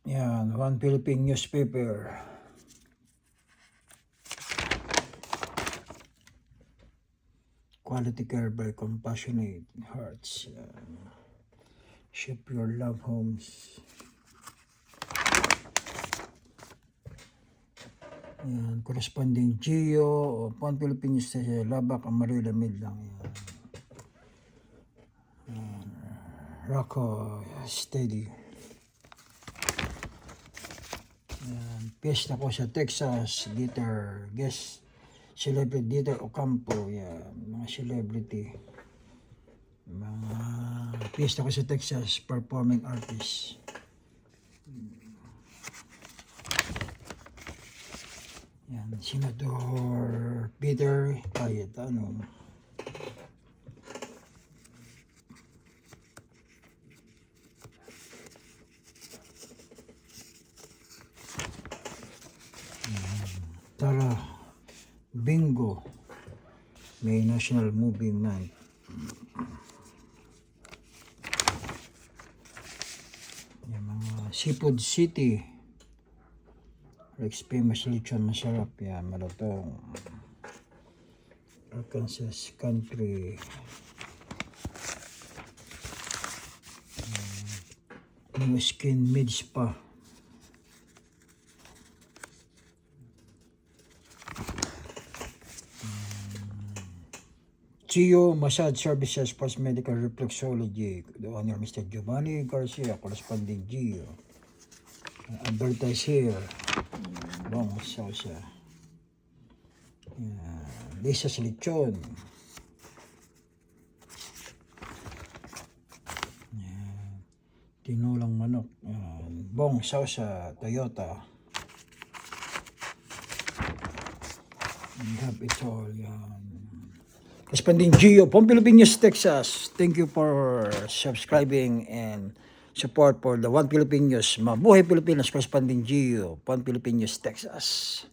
Yan, One Philippine Newspaper. Quality care by compassionate hearts. Yan. Ship your love homes. Yan, corresponding Gio, One Philippine News, Labak, Amarila, Midlang. Yan. Rocco, steady. Yan, piyesta ko sa Texas, guitar, guest, celebrity Dieter Ocampo, yan, mga celebrity. Mga piyesta ko sa Texas, performing artist. Yan, Senador Peter Cayetano. Tara, bingo. May National Movie Month. Yung mga Seafood City. Rex Famous Lechon, masarap yan, malutong. Arkansas Country. New Skin Mid Spa. Gio Massage Services Post Medical Reflexology. The owner Mr. Giovanni Garcia, corresponding Gio. Advertise here. Bong Sausa. Lisa Lechon. Tinulang manok. Bong Sausa, Toyota. We have it all. Corresponding Gio, One Philippine News, Texas. Thank you for subscribing and support for the One Philippine News. Mabuhay Pilipinas, Corresponding Gio, One Philippine News, Texas.